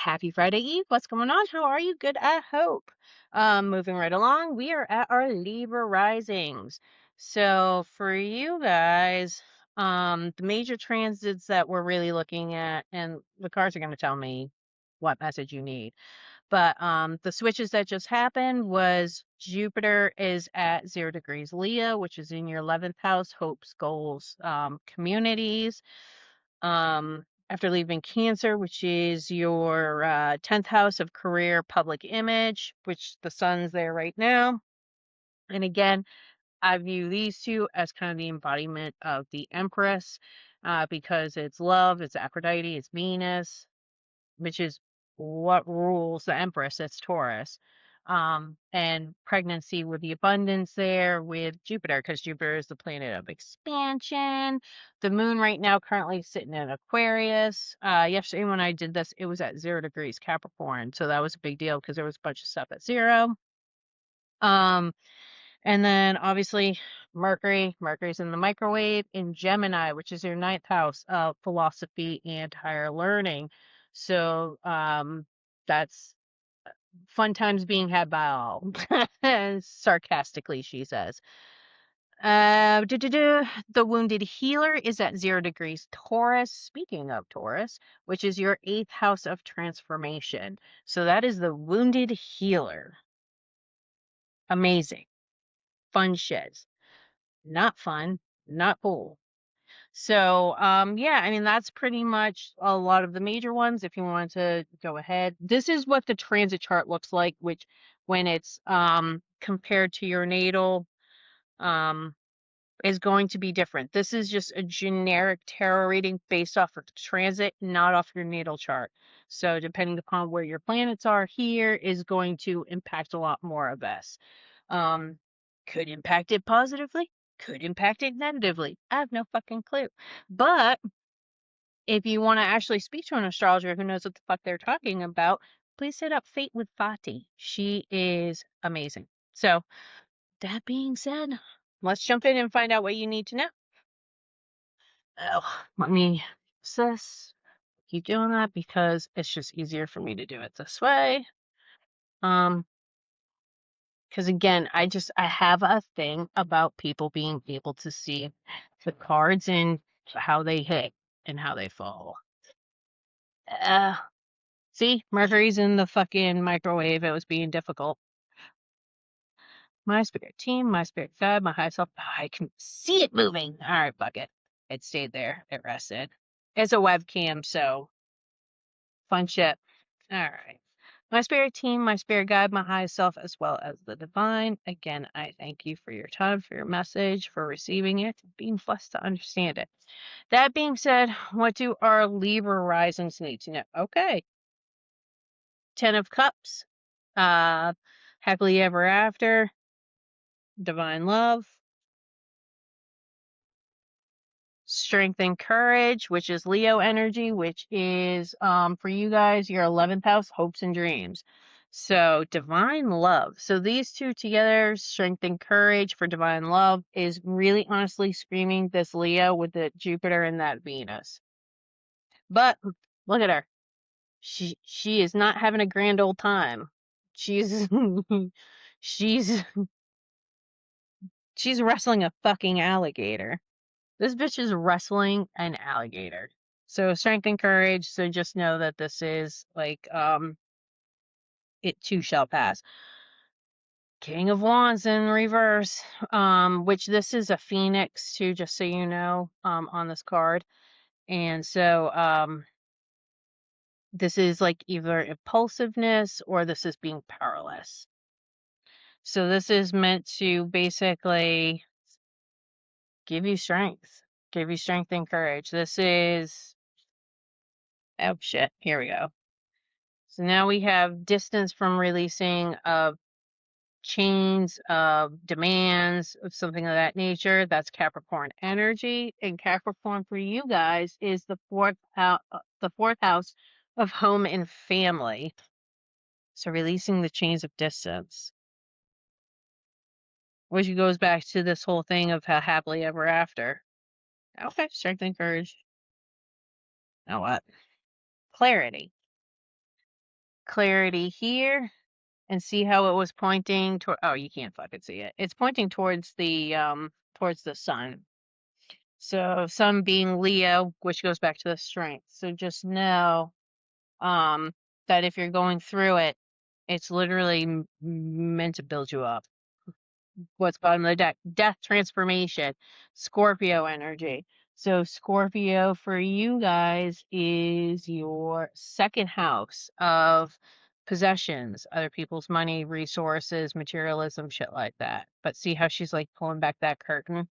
Happy Friday Eve. What's going on? How are you? Good, I hope. Moving right along, we are at our Libra Risings. So for you guys, the major transits that we're really looking at, and the cards are going to tell me what message you need. But the switches that just happened was Jupiter is at 0 degrees Leo, which is in your 11th house, hopes, goals, communities. After leaving Cancer, which is your 10th house of career, public image, which the sun's there right now. And again, I view these two as kind of the embodiment of the Empress because it's love, it's Aphrodite, it's Venus, which is what rules the Empress. It's Taurus. And pregnancy with the abundance there with Jupiter, because Jupiter is the planet of expansion. The moon right now currently sitting in Aquarius. Yesterday when I did this, it was at 0 degrees Capricorn. So that was a big deal because there was a bunch of stuff at 0. And then obviously Mercury's in the microwave in Gemini, which is your 9th house of philosophy and higher learning. So that's fun times being had by all. Sarcastically, she says. The wounded healer is at 0 degrees Taurus. Speaking of Taurus, which is your 8th house of transformation. So that is the wounded healer. Amazing. Fun shit. Not fun, not cool. So, yeah, I mean, that's pretty much a lot of the major ones. If you want to go ahead, this is what the transit chart looks like, which when it's compared to your natal, is going to be different. This is just a generic tarot reading based off of transit, not off your natal chart. So depending upon where your planets are here is going to impact a lot more of this. Could impact it positively, could impact it negatively. I have no fucking clue. But if you want to actually speak to an astrologer who knows what the fuck they're talking about, please hit up Fate with Fati. She is amazing. So that being said, let's jump in and find out what you need to know. Oh, let me keep doing that because it's just easier for me to do it this way. Because again, I have a thing about people being able to see the cards and how they hit and how they fall. See, Mercury's in the fucking microwave. It was being difficult. My spirit team, my spirit guide, my high self. Oh, I can see it moving. All right, fuck it. It stayed there. It rested. It's a webcam, so fun shit. All right. My spirit team, my spirit guide, my highest self, as well as the divine. Again, I thank you for your time, for your message, for receiving it, being blessed to understand it. That being said, what do our Libra risings need to know? Okay. 10 of Cups, happily ever after, divine love, strength and courage, which is Leo energy, which is for you guys your 11th house, hopes and dreams. So divine love. So these two together, strength and courage for divine love, is really honestly screaming this Leo with the Jupiter and that Venus. But look at her. She is not having a grand old time. She's she's she's wrestling a fucking alligator. This bitch is wrestling an alligator. So strength and courage. So just know that this is like, it too shall pass. King of Wands in reverse, which this is a phoenix too, just so you know, on this card. And so, this is like either impulsiveness or this is being powerless. So this is meant to basically give you strength and courage. This is, oh shit, here we go. So now we have distance from releasing of chains of demands of something of that nature. That's Capricorn energy. And Capricorn for you guys is the fourth house of home and family. So releasing the chains of distance, which goes back to this whole thing of how happily ever after. Okay, strength and courage. Now what? Clarity. clarity here and see how it was pointing toward, oh, you can't fucking see it. It's pointing towards the sun. So sun being Leo, which goes back to the strength. So just know um that if you're going through it, it's literally meant to build you up. What's bottom of the deck? Death transformation, Scorpio energy. So Scorpio for you guys is your second house of possessions, other people's money, resources, materialism, shit like that. But see how she's like pulling back that curtain?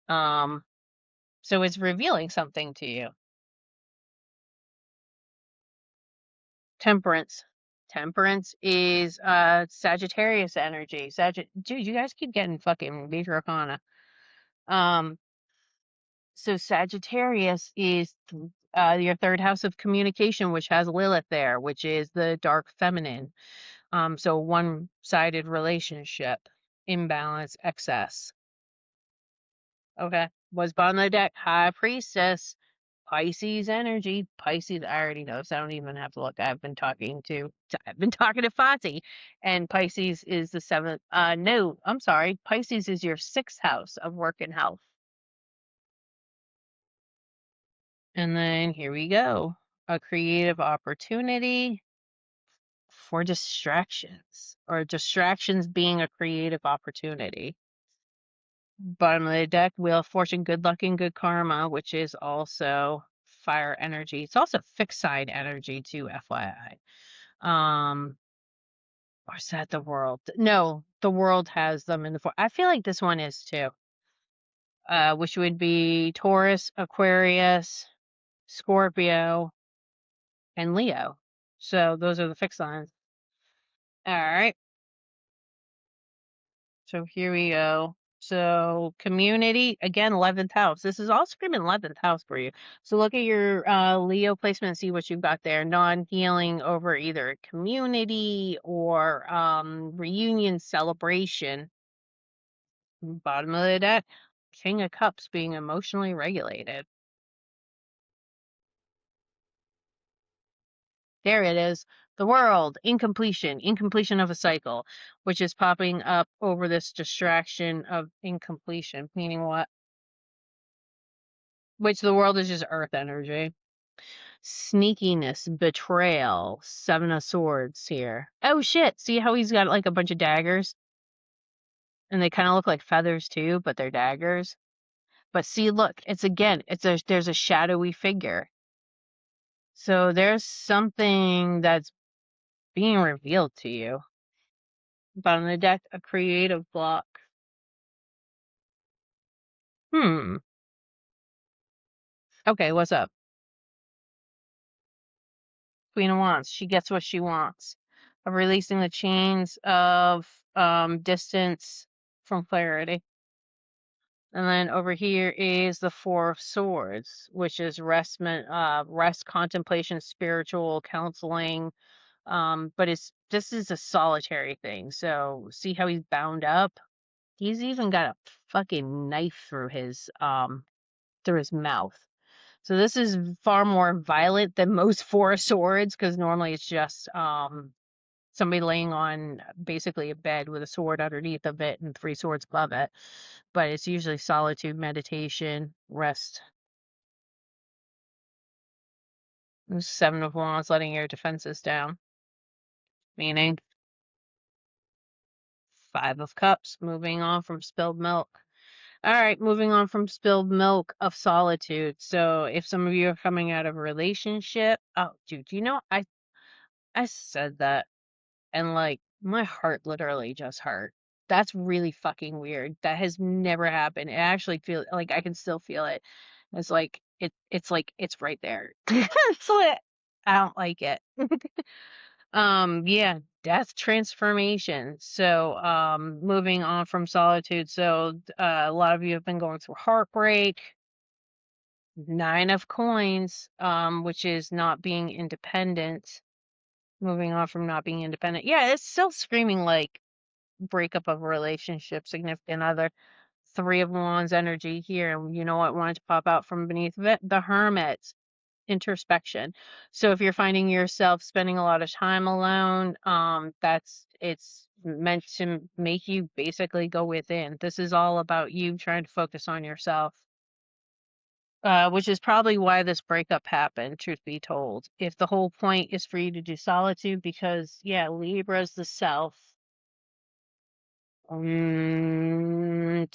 Um, so it's revealing something to you. Temperance. Temperance is Sagittarius energy. Dude, you guys keep getting fucking major arcana. Um, so Sagittarius is your third house of communication, which has Lilith there, which is the dark feminine. So one-sided relationship, imbalance, excess. Okay. Was bottom of the deck, High Priestess, Pisces energy. Pisces, I already know, so I don't even have to look. I've been talking to Fati, and Pisces is the seventh. No, I'm sorry. Pisces is your sixth house of work and health. And then here we go. A creative opportunity for distractions, or distractions being a creative opportunity. Bottom of the deck, Wheel of Fortune, good luck and good karma, which is also fire energy. It's also fixed sign energy too, FYI. Or is that the world? No, the world has them in the I feel like this one is too. Which would be Taurus, Aquarius, Scorpio, and Leo. So those are the fixed signs. All right. So here we go. So community, again, 11th house. This is all screaming 11th house for you. So look at your Leo placement and see what you've got there. Non-healing over either community or reunion celebration. Bottom of the deck, King of Cups being emotionally regulated. There it is. The world, incompletion of a cycle, which is popping up over this distraction of incompletion, meaning what? Which the world is just earth energy. Sneakiness, betrayal, Seven of Swords here. Oh shit, see how he's got like a bunch of daggers? And they kind of look like feathers too, but they're daggers. But see, look, there's a shadowy figure. So there's something that's being revealed to you. Bottom of the deck, a creative block. Hmm. Okay, what's up? Queen of Wands. She gets what she wants. Of releasing the chains of distance from clarity. And then over here is the Four of Swords, which is rest, contemplation, spiritual counseling. But this is a solitary thing. So see how he's bound up? He's even got a fucking knife through his mouth. So this is far more violent than most Four of Swords, because normally it's just somebody laying on basically a bed with a sword underneath of it and three swords above it. But it's usually solitude, meditation, rest. Seven of Wands, letting your defenses down. Meaning Five of Cups, moving on from spilled milk. All right, moving on from spilled milk of solitude. So if some of you are coming out of a relationship, oh, dude, you know, I said that and like my heart literally just hurt. That's really fucking weird. That has never happened. I actually feel like I can still feel it. It's like it's right there. So I don't like it. Yeah, death transformation. So moving on from solitude. So a lot of you have been going through heartbreak. Nine of Coins, which is not being independent. Moving on from not being independent. Yeah, it's still screaming like breakup of a relationship, significant other. Three of Wands energy here. And you know what wanted to pop out from beneath it? The Hermit. introspection. So if you're finding yourself spending a lot of time alone, it's meant to make you basically go within. This is all about you trying to focus on yourself. Which is probably why this breakup happened, truth be told. If the whole point is for you to do solitude, because yeah, Libra's the self. And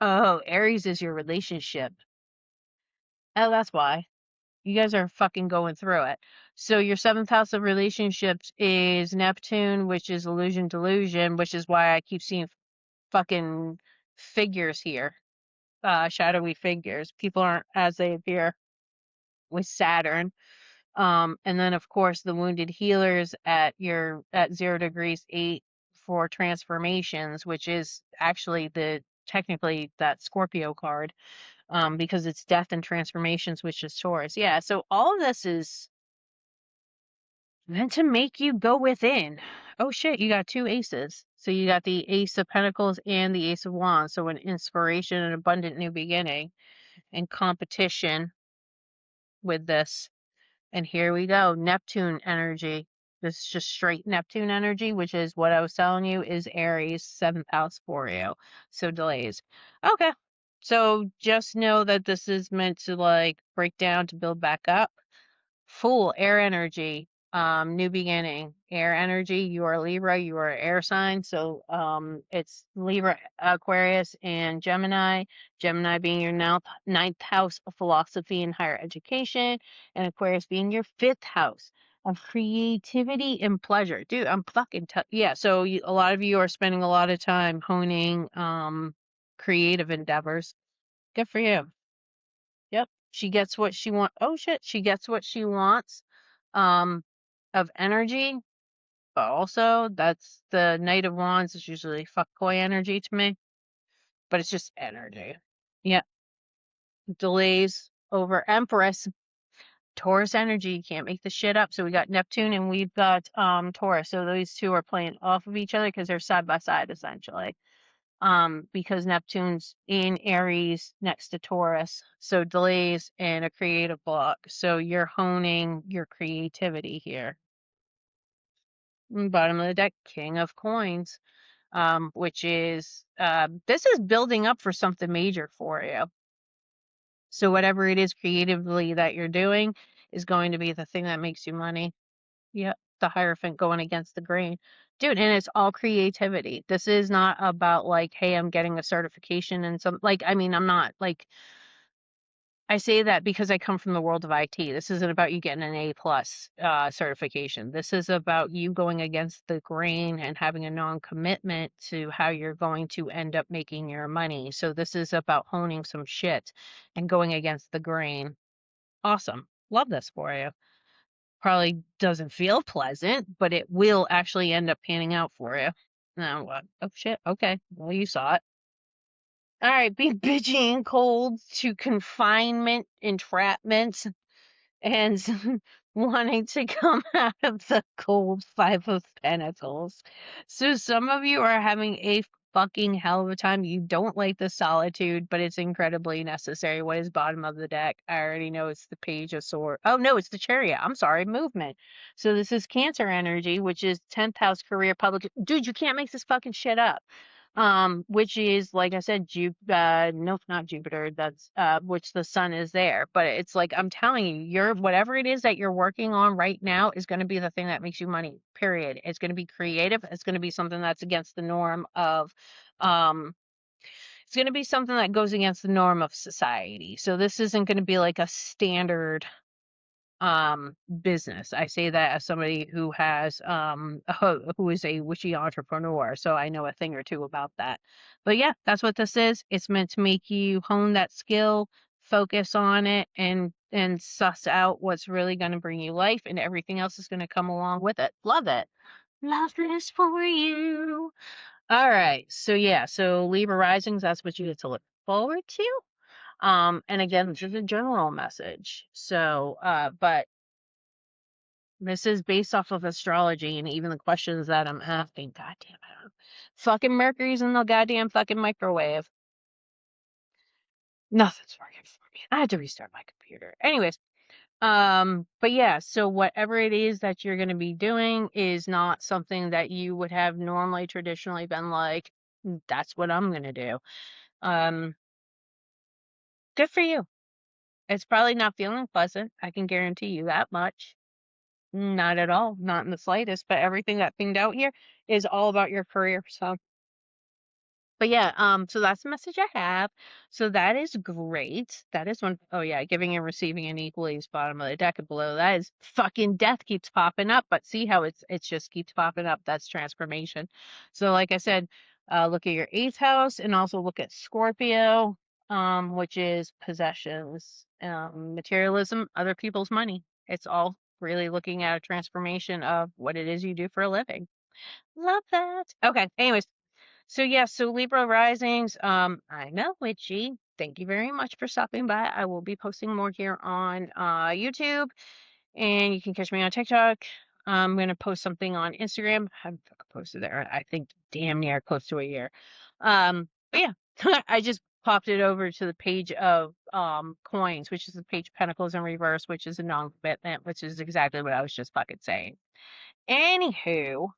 oh, Aries is your relationship. Oh, that's why. You guys are fucking going through it. So your seventh house of relationships is Neptune, which is illusion delusion, which is why I keep seeing fucking figures here. Shadowy figures. People aren't as they appear with Saturn. And then of course the wounded healers at 0 degrees 8 for transformations, which is actually the technically that Scorpio card, because it's death and transformations, which is Taurus. Yeah, so all of this is meant to make you go within. Oh shit, you got two aces. So you got the Ace of Pentacles and the Ace of Wands. So an inspiration, an abundant new beginning, and competition with this. And here we go, Neptune energy. This is just straight Neptune energy, which is what I was telling you is Aries, seventh house for you. So delays. Okay. So just know that this is meant to like break down to build back up. Full air energy, new beginning, air energy. You are Libra, you are air sign. So it's Libra, Aquarius, and Gemini. Gemini being your ninth house of philosophy and higher education, and Aquarius being your fifth house of creativity and pleasure. Dude, I'm fucking yeah. So a lot of you are spending a lot of time honing creative endeavors. Good for you. Yep. She gets what she wants. Oh shit, she gets what she wants um of energy. But also that's the Knight of Wands is usually fuckboy energy to me. But it's just energy. Yeah. Delays over Empress. Taurus energy. You can't make the shit up. So we got Neptune and we've got Taurus. So those two are playing off of each other because they're side by side essentially. Because Neptune's in Aries next to Taurus. So delays and a creative block. So you're honing your creativity here. Bottom of the deck, King of Coins, which is, this is building up for something major for you. So whatever it is creatively that you're doing is going to be the thing that makes you money. Yep, the Hierophant going against the grain. Dude, and it's all creativity. This is not about like, hey, I'm getting a certification and some like, I mean, I'm not like, I say that because I come from the world of IT. This isn't about you getting an A plus certification. This is about you going against the grain and having a non-commitment to how you're going to end up making your money. So this is about honing some shit and going against the grain. Awesome. Love this for you. Probably doesn't feel pleasant, but it will actually end up panning out for you. Now what? Oh shit. Okay. Well, you saw it. All right. Be bitchy and cold to confinement, entrapment, and wanting to come out of the cold Five of Pentacles. So some of you are having a fucking hell of a time. You don't like the solitude, but it's incredibly necessary. What is bottom of the deck? I already know it's the Page of Swords. Oh no, it's the Chariot. I'm sorry, movement. So this is Cancer energy, which is 10th house career public. Dude, you can't make this fucking shit up, which is like I said, no, not Jupiter, that's which the sun is there. But it's like I'm telling you, your whatever it is that you're working on right now is going to be the thing that makes you money, period. It's going to be creative. It's going to be something that's against the norm of um it's going to be something that goes against the norm of society. So this isn't going to be like a standard business. I say that as somebody who has who is a witchy entrepreneur, so I know a thing or two about that. But yeah, that's what this is. It's meant to make you hone that skill, focus on it, and suss out what's really going to bring you life, and everything else is going to come along with it. Love it. Love this for you. All right. So yeah, so Libra Risings, that's what you get to look forward to. And again, this is a general message. So but this is based off of astrology and even the questions that I'm asking. God damn it. Fucking Mercury's in the goddamn fucking microwave. Nothing's working for me. I had to restart my computer. Anyways, but yeah, so whatever it is that you're going to be doing is not something that you would have normally traditionally been like, that's what I'm going to do. Um, Good for you. It's probably not feeling pleasant. I can guarantee you that much. Not at all, not in the slightest, but everything that pinged out here is all about your career. So but yeah, so that's the message I have. So that is great. That is one. Oh yeah, giving and receiving an equally is bottom of the deck and below. That is fucking death keeps popping up, but see how it's just keeps popping up. That's transformation. So like I said, look at your eighth house and also look at Scorpio, which is possessions, materialism, other people's money. It's all really looking at a transformation of what it is you do for a living. Love that. Okay. Anyways, so yeah, so Libra risings, I'm a witchy. Thank you very much for stopping by. I will be posting more here on YouTube, and you can catch me on TikTok. I'm gonna post something on Instagram. I haven't fucking posted there, I think damn near close to a year. But yeah, I just popped it over to the page of coins, which is the page of Pentacles in reverse, which is a non-commitment, which is exactly what I was just fucking saying. Anywho,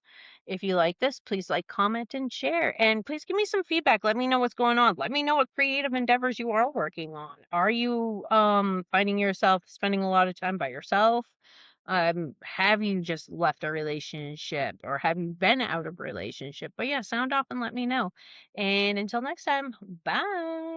if you like this, please like, comment, and share. And please give me some feedback. Let me know what's going on. Let me know what creative endeavors you are working on. Are you finding yourself spending a lot of time by yourself? Have you just left a relationship or have you been out of a relationship? But yeah, sound off and let me know. And until next time, bye.